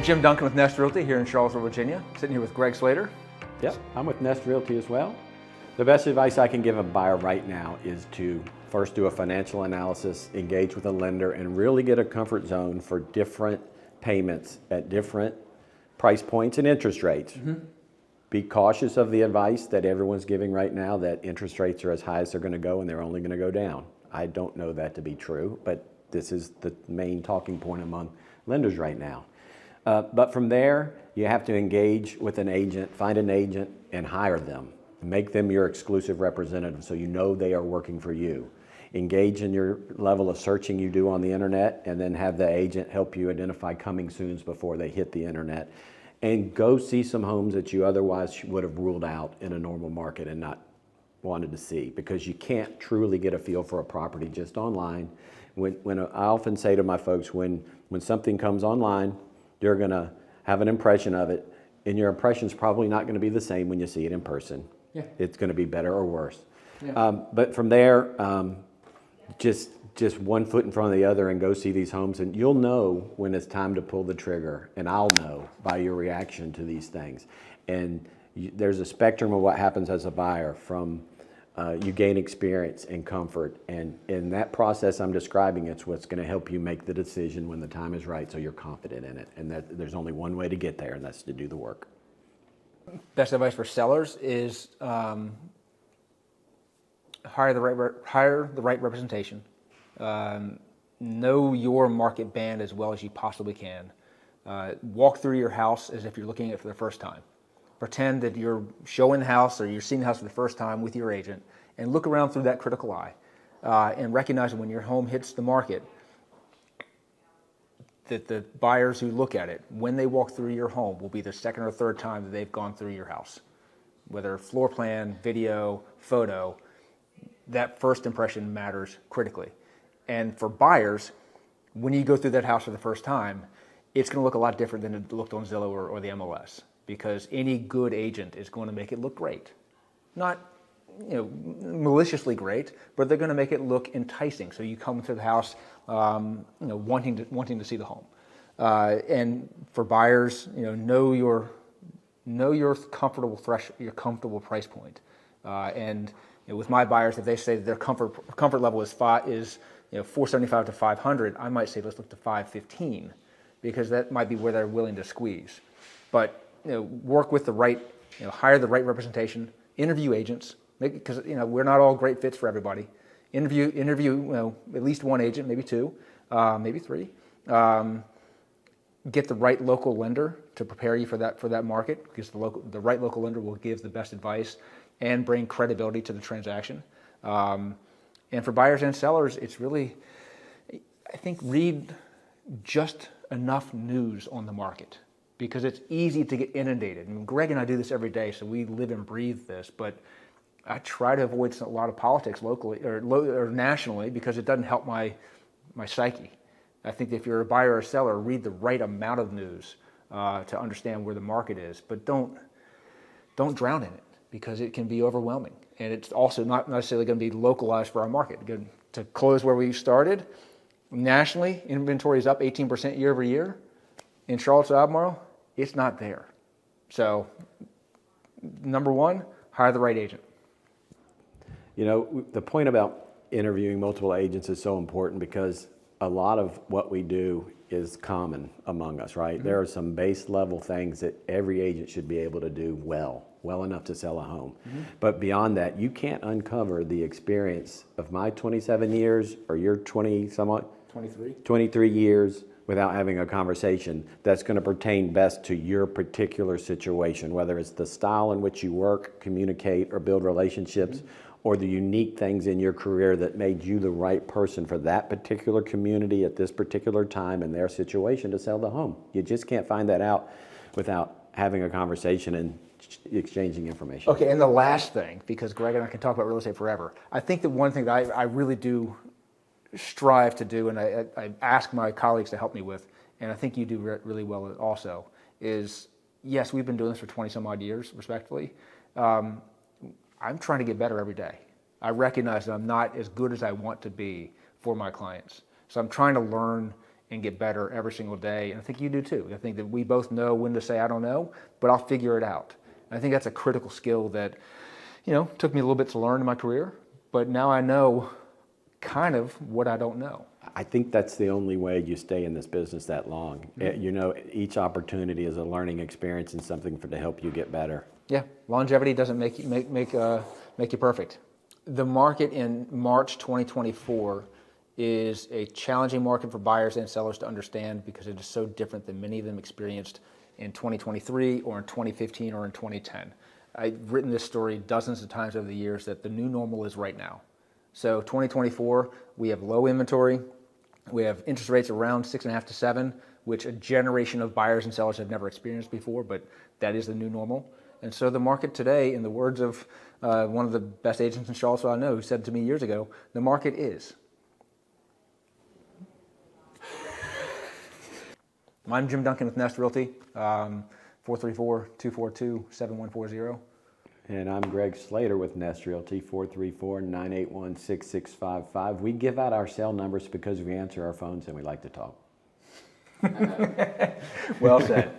Jim Duncan with Nest Realty here in Charlottesville, Virginia. Sitting here with Greg Slater. Yep, I'm with Nest Realty as well. The best advice I can give a buyer right now is to first do a financial analysis, engage with a lender, and really get a comfort zone for different payments at different price points and interest rates. Be cautious of the advice that everyone's giving right now that interest rates are as high as they're going to go and they're only going to go down. I don't know that to be true, but this is the main talking point among lenders right now. But from there, you have to engage with an agent, find an agent, and hire them. Make them your exclusive representative so you know they are working for you. Engage in your level of searching you do on the internet, and then have the agent help you identify coming soons before they hit the internet. And go see some homes that you otherwise would have ruled out in a normal market and not wanted to see, because you can't truly get a feel for a property just online. When I often say to my folks, when something comes online, you're going to have an impression of it, and your impression's probably not going to be the same when you see it in person. Yeah. It's going to be better or worse. Yeah. But from there, just one foot in front of the other and go see these homes, and you'll know when it's time to pull the trigger, and I'll know by your reaction to these things. And there's a spectrum of what happens as a buyer. From you gain experience and comfort, and in that process I'm describing, it's what's going to help you make the decision when the time is right, so you're confident in it. And that there's only one way to get there, and that's to do the work. Best advice for sellers is hire the right representation. Know your market band as well as you possibly can. Walk through your house as if you're looking at it for the first time. Pretend that you're showing the house or you're seeing the house for the first time with your agent, and look around through that critical eye, and recognize when your home hits the market that the buyers who look at it, when they walk through your home, will be the second or third time that they've gone through your house. Whether floor plan, video, photo, that first impression matters critically. And for buyers, when you go through that house for the first time, it's going to look a lot different than it looked on Zillow or the MLS, because any good agent is going to make it look great. Not maliciously great, but they're going to make it look enticing. So you come into the house wanting to see the home. And for buyers, know your comfortable price point. And with my buyers, if they say that their comfort level is 475 to 500, I might say let's look to 515, because that might be where they're willing to squeeze. But work with the right, hire the right representation, interview agents, because we're not all great fits for everybody. Interview at least one agent, maybe two, maybe three. Get the right local lender to prepare you for that market, because the right local lender will give the best advice and bring credibility to the transaction. And for buyers and sellers, it's really, I think, read just enough news on the market, because it's easy to get inundated. And Greg and I do this every day, so we live and breathe this, but I try to avoid a lot of politics locally or nationally, because it doesn't help my psyche. I think if you're a buyer or a seller, read the right amount of news to understand where the market is, but don't drown in it, because it can be overwhelming. And it's also not necessarily going to be localized for our market. To close where we started, nationally, inventory is up 18% year over year. In Charlottesville, Albemarle, it's not there. So, number one, hire the right agent. The point about interviewing multiple agents is so important, because a lot of what we do is common among us, right? Mm-hmm. There are some base level things that every agent should be able to do well enough to sell a home. Mm-hmm. But beyond that, you can't uncover the experience of my 27 years or your 23 years without having a conversation that's going to pertain best to your particular situation, whether it's the style in which you work, communicate, or build relationships, mm-hmm. or the unique things in your career that made you the right person for that particular community at this particular time in their situation to sell the home. You just can't find that out without having a conversation and exchanging information. Okay, and the last thing, because Greg and I can talk about real estate forever, I think that one thing that I really do strive to do, and I ask my colleagues to help me with, and I think you do really well also, is, yes, we've been doing this for 20 some odd years, respectfully. I'm trying to get better every day. I recognize that I'm not as good as I want to be for my clients. So I'm trying to learn and get better every single day. And I think you do too. I think that we both know when to say, I don't know, but I'll figure it out. And I think that's a critical skill that, took me a little bit to learn in my career, but now I know kind of what I don't know. I think that's the only way you stay in this business that long. Each opportunity is a learning experience and something to help you get better. Yeah, longevity doesn't make you perfect. The market in March 2024 is a challenging market for buyers and sellers to understand because it is so different than many of them experienced in 2023 or in 2015 or in 2010. I've written this story dozens of times over the years that the new normal is right now. So 2024, we have low inventory, we have interest rates around 6.5 to 7, which a generation of buyers and sellers have never experienced before, but that is the new normal. And so the market today, in the words of one of the best agents in Charlottesville I know, who said to me years ago, the market is. I'm Jim Duncan with Nest Realty, 434-242-7140. And I'm Greg Slater with Nest Realty, 434-981-6655. We give out our cell numbers because we answer our phones and we like to talk. Well said.